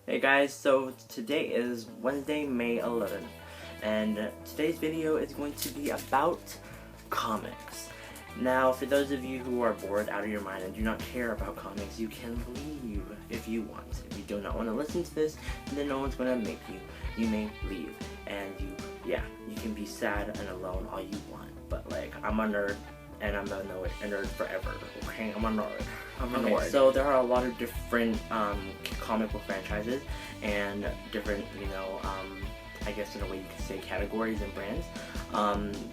Hey guys, so today is Wednesday, May 11th, and today's video is going to be about comics. Now, for those of you who are bored out of your mind and do not care about comics, you can leave if you want. If you do not want to listen to this, then no one's going to make you. You may leave, and you can be sad and alone all you want, but like, I'm a nerd, and I'm a nerd forever, okay? I'm a nerd. Okay, so there are a lot of different comic book franchises and different, I guess in a way you could say categories and brands.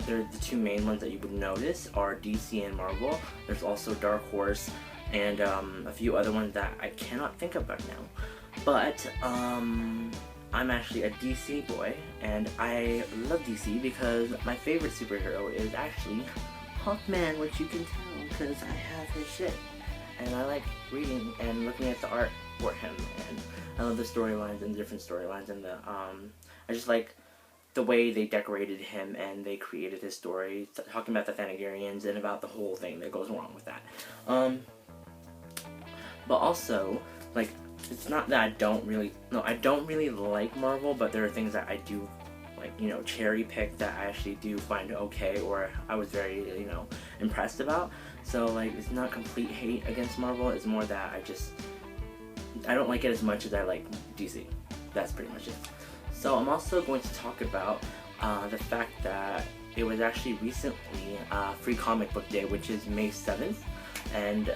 The two main ones that you would notice are DC and Marvel. There's also Dark Horse and a few other ones that I cannot think of right now. But I'm actually a DC boy, and I love DC because my favorite superhero is actually Hawkman, which you can tell because I have his shit. And I like reading and looking at the art for him, and I love the storylines and the different storylines, and I just like the way they decorated him and they created his story, talking about the Thanagarians and about the whole thing that goes along with that. But also, like, it's not that I don't really like Marvel, but there are things that I do like, cherry pick that I actually do find okay, or I was very, impressed about. So like, it's not complete hate against Marvel, it's more that I don't like it as much as I like DC. That's pretty much it. So I'm also going to talk about the fact that it was actually recently Free Comic Book Day, which is May 7th, and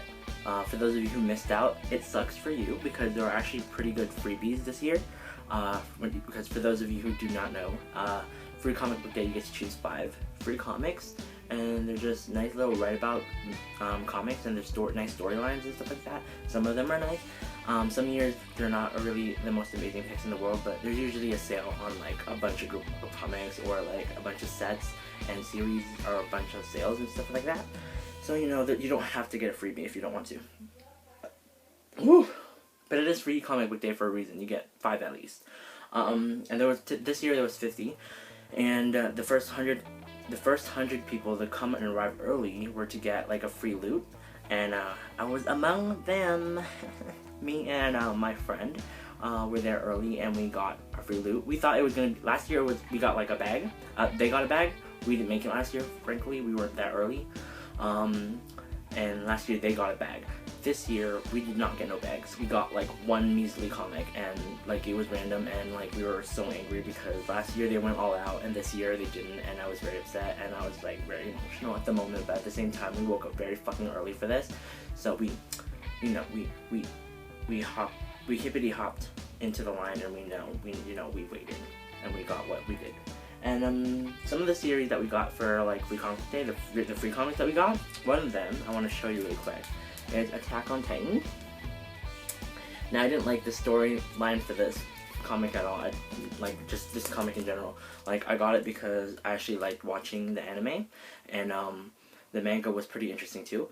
for those of you who missed out, it sucks for you because there are actually pretty good freebies this year. Because for those of you who do not know, Free Comic Book Day, you get to choose 5 free comics, and they're just nice little write-about comics, and there's nice storylines and stuff like that. Some of them are nice. Some years they're not really the most amazing picks in the world, but there's usually a sale on like a bunch of group of comics or like a bunch of sets and series, or a bunch of sales and stuff like that. So that you don't have to get a freebie if you don't want to. Woo! But it is Free Comic Book Day for a reason. You get 5 at least. And this year there was 50, and the first 100 people that come and arrive early were to get like a free loot, and I was among them. Me and my friend were there early, and we got a free loot. We thought it was gonna be, last year we got like a bag. They got a bag. We didn't make it last year. Frankly, we weren't that early. And last year they got a bag. This year we did not get no bags. We got like one measly comic, and like it was random, and like we were so angry because last year they went all out and this year they didn't, and I was very upset, and I was like very emotional at the moment, but at the same time we woke up very fucking early for this. So we hippity hopped into the line, and we waited and we got what we did. And some of the series that we got for like Free Comic Day, the free comics that we got, one of them I want to show you really quick is Attack on Titan. Now, I didn't like the storyline for this comic at all. I like just this comic in general. Like, I got it because I actually liked watching the anime, and the manga was pretty interesting too,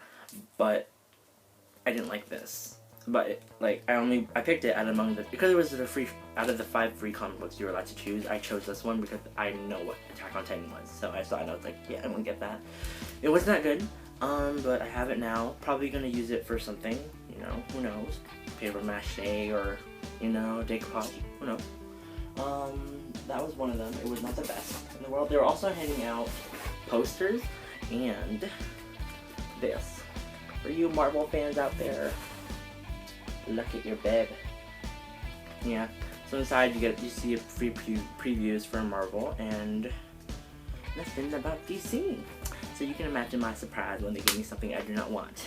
but I didn't like this. But I picked it because it was out of the 5 free comic books you were allowed to choose. I chose this one because I know what Attack on Titan was, so I saw it and I was like, yeah, I'm gonna get that. It wasn't that good, but I have it now. Probably gonna use it for something, who knows? Paper mache or decoupage, who knows? That was one of them. It was not the best in the world. They were also handing out posters and this for you Marvel fans out there. Look at your bed. Yeah. So inside you see a free previews for Marvel and nothing about DC. So you can imagine my surprise when they give me something I do not want.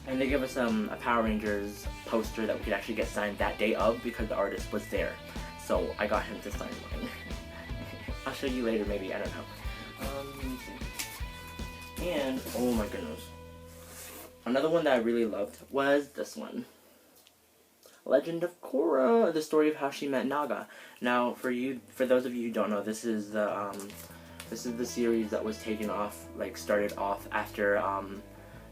And they give us a Power Rangers poster that we could actually get signed that day of because the artist was there. So I got him to sign mine. I'll show you later, maybe. I don't know. Let me see. And oh my goodness. Another one that I really loved was this one. Legend of Korra, the story of how she met Naga. Now, for those of you who don't know, this is the series that was started off after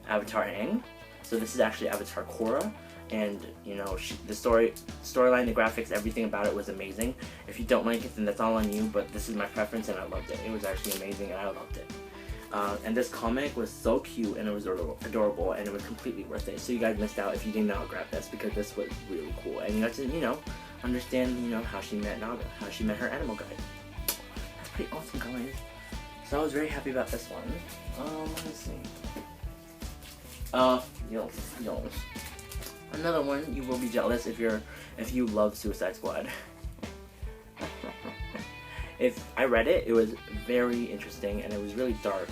Avatar Aang. So this is actually Avatar Korra, and the storyline, the graphics, everything about it was amazing. If you don't like it, then that's all on you. But this is my preference, and I loved it. It was actually amazing, and I loved it. And this comic was so cute and it was adorable and it was completely worth it. So you guys missed out if you did not grab this because this was really cool. And you got to, you know, understand, you know, how she met Naga, how she met her animal guide. That's pretty awesome, guys. So I was very happy about this one. Let's see. Yo. Another one, you will be jealous if you love Suicide Squad. If I read it, it was very interesting and it was really dark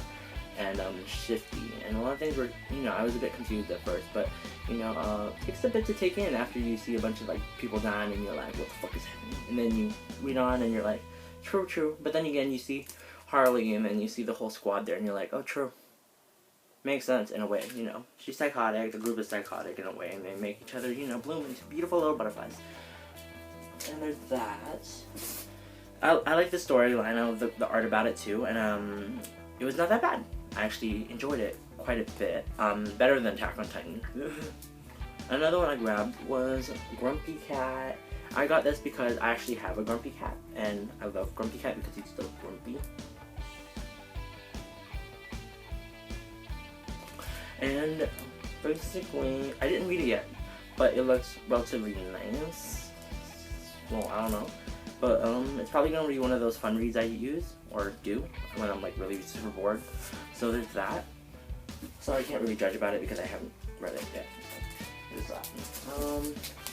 and shifty, and a lot of things were, you know, I was a bit confused at first, but you know, it's a bit to take in after you see a bunch of like people dying and you're like, what the fuck is happening? And then you read on and you're like, true. But then again, you see Harley and then you see the whole squad there and you're like, oh, true. Makes sense in a way, you know. She's psychotic, the group is psychotic in a way, and they make each other, you know, bloom into beautiful little butterflies. And there's that. I like the storyline, I love the art about it too, and it was not that bad. I actually enjoyed it quite a bit. Better than Attack on Titan. Another one I grabbed was Grumpy Cat. I got this because I actually have a Grumpy Cat, and I love Grumpy Cat because he's so grumpy. And basically, I didn't read it yet, but it looks relatively nice. Well, I don't know. But it's probably going to be one of those fun reads I use, or do, when I'm like really super bored. So there's that. So I can't really judge about it because I haven't read it yet. There's that.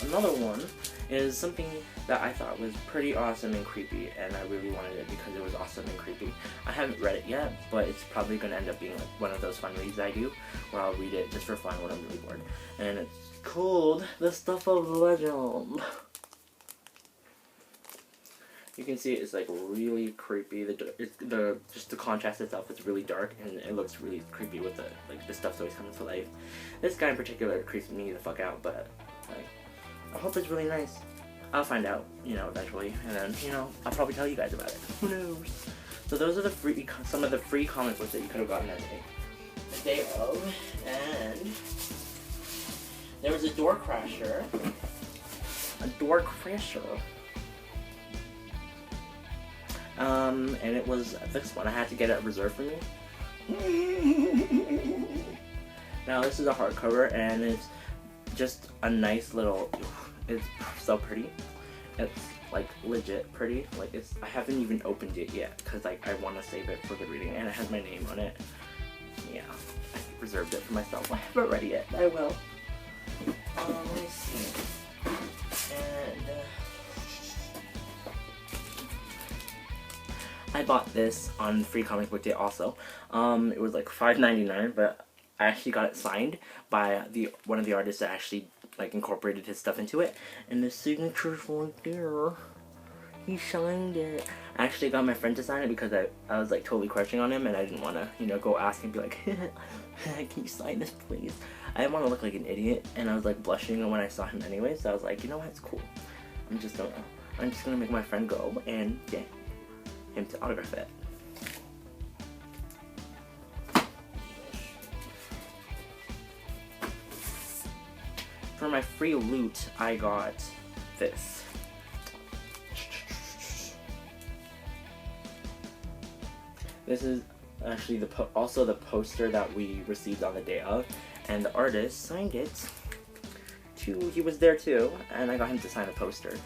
Another one is something that I thought was pretty awesome and creepy, and I really wanted it because it was awesome and creepy. I haven't read it yet, but it's probably going to end up being like one of those fun reads I do, where I'll read it just for fun when I'm really bored. And it's called The Stuff of Legend. You can see it's like really creepy. Just the contrast itself is really dark and it looks really creepy with the stuff's always coming to life. This guy in particular creeps me the fuck out, but like I hope it's really nice. I'll find out, you know, eventually, and then, you know, I'll probably tell you guys about it. Who knows? So those are some of the free comic books that you could have gotten that day. The day of, and there was a door crasher. And it was this one. I had to get it reserved for me. Now this is a hardcover, and it's just a nice little. It's so pretty. It's like legit pretty. Like I haven't even opened it yet because like I want to save it for good reading, and it has my name on it. Yeah, I reserved it for myself. I haven't read it yet. I will. Let me see. And I bought this on Free Comic Book Day also. It was like $5.99, but I actually got it signed by one of the artists that actually like incorporated his stuff into it, and the signature's right there. He signed it. I actually got my friend to sign it because I was like totally crushing on him, and I didn't want to, you know, go ask and be like, can you sign this please? I didn't want to look like an idiot, and I was like blushing when I saw him anyway, so I was like, you know what, it's cool. I'm just gonna make my friend go and get him to autograph it. For my free loot, I got this. This is actually also the poster that we received on the day of, and the artist signed it too. He was there too, and I got him to sign a poster.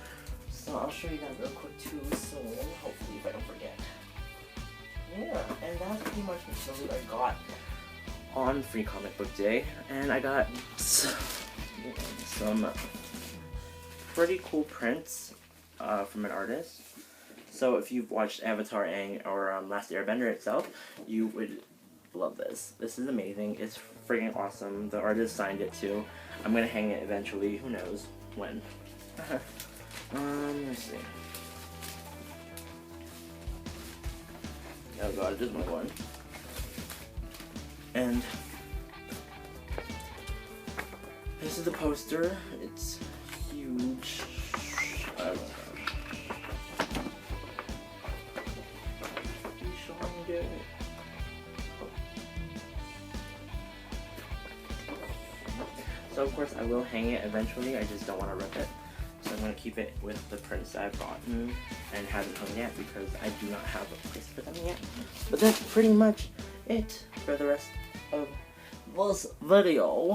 So I'll show you that real quick too soon, hopefully if I don't forget. Yeah, and that's pretty much the loot I got on Free Comic Book Day, and I got some pretty cool prints from an artist. So if you've watched Avatar or Last Airbender itself, you would love this. This is amazing. It's freaking awesome. The artist signed it too. I'm gonna hang it eventually. Who knows when? Let's see. Oh god, just my one. And this is the poster. It's huge. I don't know. So of course I will hang it eventually. I just don't want to rip it. So I'm going to keep it with the prints that I've gotten and haven't hung yet because I do not have a place for them yet. But that's pretty much it for the rest of this video.